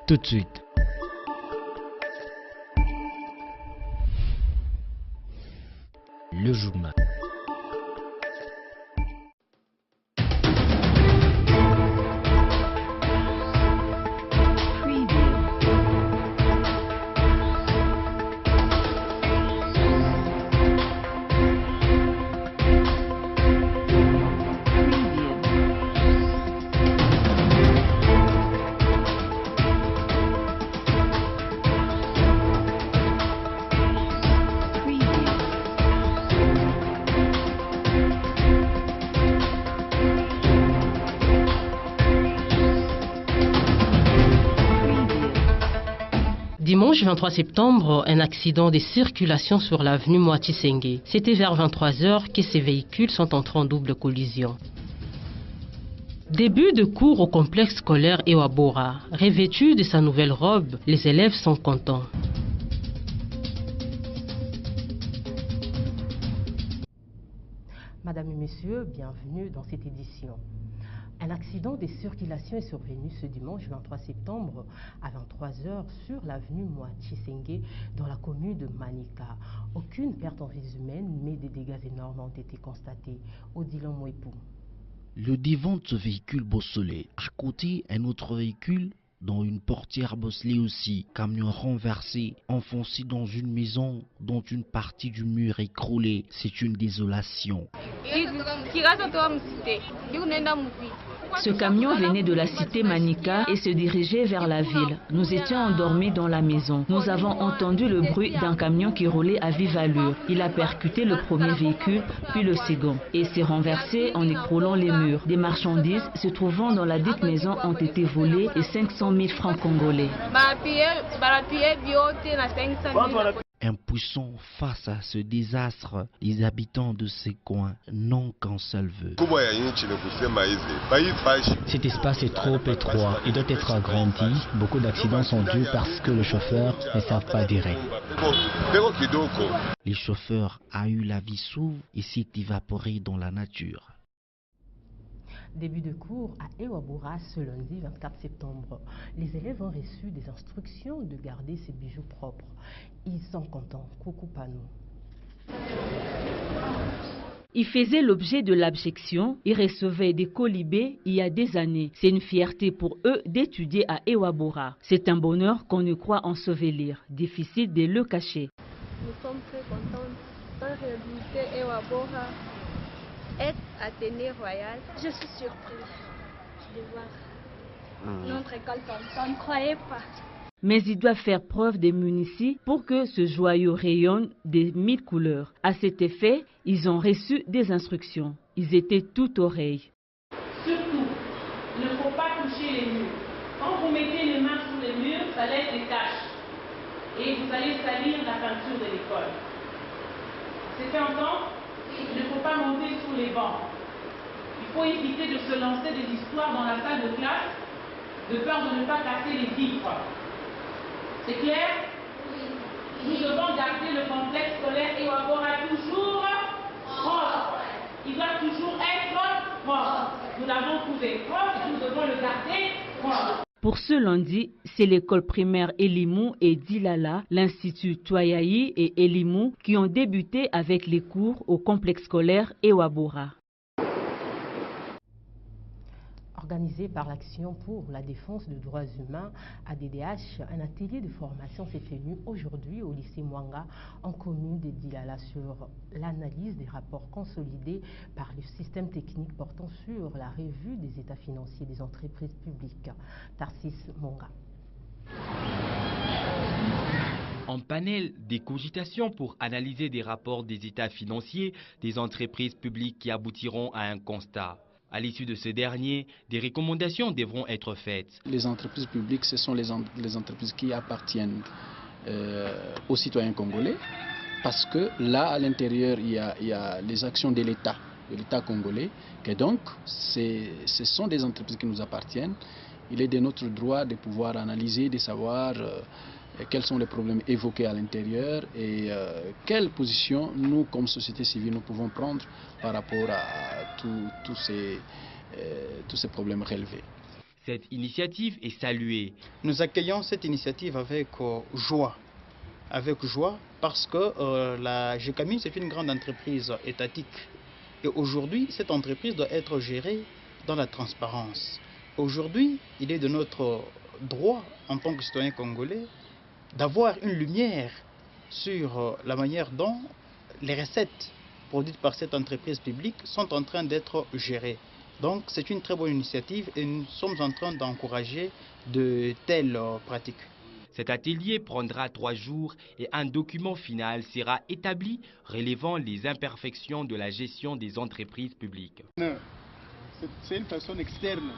tout de suite. Le journal. Dimanche 23 septembre, un accident de circulation sur l'avenue Moati-Sengue. C'était vers 23 h que ces véhicules sont entrés en double collision. Début de cours au complexe scolaire Ewabora. Revêtus de sa nouvelle robe, les élèves sont contents. Madame et messieurs, bienvenue dans cette édition. Un accident de circulation est survenu ce dimanche 23 septembre à 23 h sur l'avenue Moati-Sengue dans la commune de Manika. Aucune perte en vie humaine, mais des dégâts énormes ont été constatés. Odilon Mouepou. Le devant de ce véhicule bosselé. À côté, un autre véhicule dont une portière bosselée aussi. Camion renversé, enfoncé dans une maison dont une partie du mur est écroulée. C'est une désolation. Ce camion venait de la cité Manika et se dirigeait vers la ville. Nous étions endormis dans la maison. Nous avons entendu le bruit d'un camion qui roulait à vive allure. Il a percuté le premier véhicule, puis le second, et s'est renversé en écroulant les murs. Des marchandises se trouvant dans la dite maison ont été volées et 500 000 francs congolais. Impuissants face à ce désastre, les habitants de ces coins n'ont qu'un seul vœu. Cet espace est trop étroit, il doit être agrandi. Beaucoup d'accidents sont dus parce que les chauffeurs ne savent pas virer. Les chauffeurs a eu la vie sauve et s'est évaporé dans la nature. Début de cours à Ewabora ce lundi 24 septembre. Les élèves ont reçu des instructions de garder ces bijoux propres. Ils sont contents. Coucou Panou. Ils faisaient l'objet de l'abjection. Ils recevaient des colibés il y a des années. C'est une fierté pour eux d'étudier à Ewabora. C'est un bonheur qu'on ne croit ensevelir. Difficile de le cacher. Nous sommes très contents de réhabiliter Ewabora. Être Athénée royale, je suis surprise de voir notre école comme ça, on ne croyait pas. Mais ils doivent faire preuve de munitie pour que ce joyau rayonne des 1000 couleurs. À cet effet, ils ont reçu des instructions. Ils étaient tout oreilles. Surtout, il ne faut pas toucher les murs. Quand vous mettez les mains sur les murs, ça laisse des taches. Et vous allez salir la peinture de l'école. C'est fait entendre? Il ne faut pas monter sur les bancs. Il faut éviter de se lancer des histoires dans la salle de classe, de peur de ne pas casser les vitres. C'est clair? Oui. Nous devons garder le complexe scolaire Ewabora toujours propre. Il doit toujours être propre. Nous l'avons trouvé propre et nous devons le garder propre. Pour ce lundi, c'est l'école primaire Elimou et Dilala, l'Institut Toyayi et Elimou qui ont débuté avec les cours au complexe scolaire Ewabora. Organisé par l'Action pour la défense des droits humains, ADDH, un atelier de formation s'est tenu aujourd'hui au lycée Mwanga en commune de Dilala sur l'analyse des rapports consolidés par le système technique portant sur la revue des états financiers des entreprises publiques. Tarsis Mwanga. Un panel des cogitations pour analyser des rapports des états financiers des entreprises publiques qui aboutiront à un constat. À l'issue de ce dernier, des recommandations devront être faites. Les entreprises publiques, ce sont les entreprises qui appartiennent aux citoyens congolais, parce que là, à l'intérieur, il y a les actions de l'État congolais, et donc ce sont des entreprises qui nous appartiennent. Il est de notre droit de pouvoir analyser, de savoir quels sont les problèmes évoqués à l'intérieur et quelle position nous, comme société civile, nous pouvons prendre par rapport à tous ces problèmes relevés. Cette initiative est saluée. Nous accueillons cette initiative avec joie. Parce que la GECAMI, c'est une grande entreprise étatique. Et aujourd'hui, cette entreprise doit être gérée dans la transparence. Aujourd'hui, il est de notre droit, en tant que citoyen congolais, d'avoir une lumière sur la manière dont les recettes produites par cette entreprise publique sont en train d'être gérées. Donc c'est une très bonne initiative et nous sommes en train d'encourager de telles pratiques. Cet atelier prendra 3 jours et un document final sera établi relevant les imperfections de la gestion des entreprises publiques. C'est une personne externe.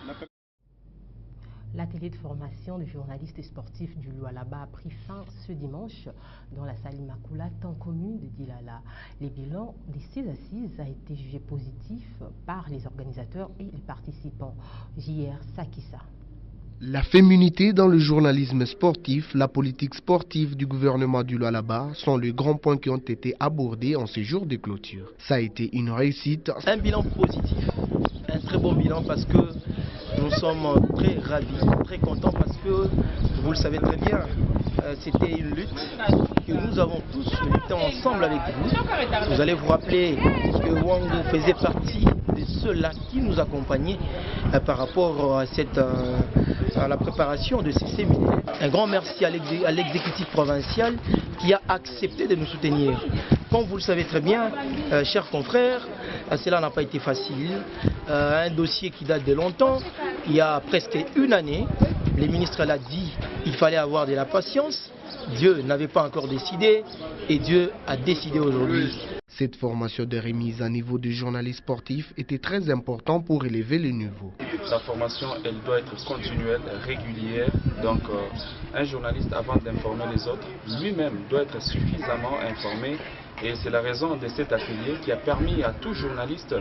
L'atelier de formation de journalistes sportifs du Lualaba a pris fin ce dimanche dans la salle Immaculate en commune de Dilala. Le bilan de ces assises a été jugé positif par les organisateurs et les participants. J.R. Sakissa. La féminité dans le journalisme sportif, la politique sportive du gouvernement du Lualaba sont les grands points qui ont été abordés en ces jours de clôture. Ça a été une réussite. Un bilan positif, un très bon bilan parce que nous sommes très ravis, très contents parce que, vous le savez très bien, c'était une lutte que nous avons tous lutté ensemble avec vous. Vous allez vous rappeler que Wang faisait partie de ceux-là qui nous accompagnaient par rapport à la préparation de ces séminaires. Un grand merci à l'exécutif provincial qui a accepté de nous soutenir. Comme vous le savez très bien, chers confrères, cela n'a pas été facile. Un dossier qui date de longtemps, il y a presque une année, le ministre l'a dit, il fallait avoir de la patience. Dieu n'avait pas encore décidé et Dieu a décidé aujourd'hui. Cette formation de remise à niveau du journaliste sportif était très importante pour élever le niveau. La formation, elle doit être continuelle, régulière. Donc, un journaliste, avant d'informer les autres, lui-même doit être suffisamment informé. Et c'est la raison de cet atelier qui a permis à tout journaliste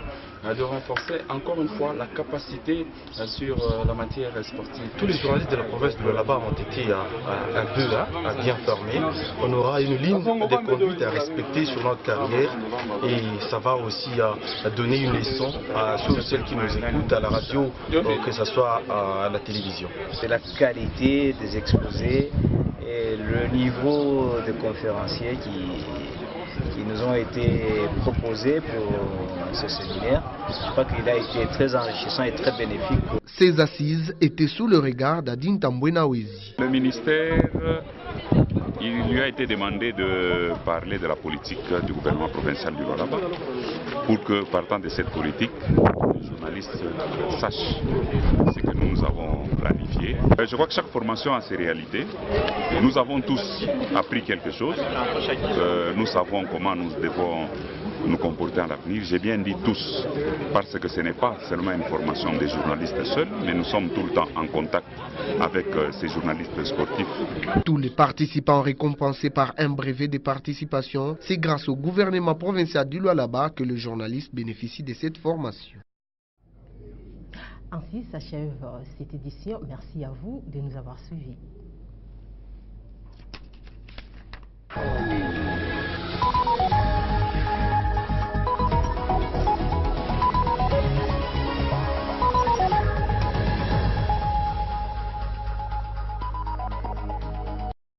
de renforcer encore une fois la capacité sur la matière sportive. Tous les journalistes de la province de Lualaba ont été un peu là, bien formés. On aura une ligne de conduite à respecter sur notre carrière et ça va aussi donner une leçon à tous ceux qui nous écoutent à la radio, que ce soit à la télévision. C'est la qualité des exposés et le niveau de conférenciers qui nous ont été proposés pour ce séminaire. Je crois qu'il a été très enrichissant et très bénéfique. Ces assises étaient sous le regard d'Adine Tambouena-Wezi. Le ministère, il lui a été demandé de parler de la politique du gouvernement provincial du Lualaba pour que, partant de cette politique, les journalistes sachent ce que nous avons planifié. Je crois que chaque formation a ses réalités. Nous avons tous appris quelque chose. Nous savons comment nous devons nous comporter à l'avenir. J'ai bien dit tous, parce que ce n'est pas seulement une formation des journalistes seuls, mais nous sommes tout le temps en contact avec ces journalistes sportifs. Tous les participants récompensés par un brevet de participation, c'est grâce au gouvernement provincial du Lualaba que le journaliste bénéficie de cette formation. Ainsi s'achève cette édition. Merci à vous de nous avoir suivis.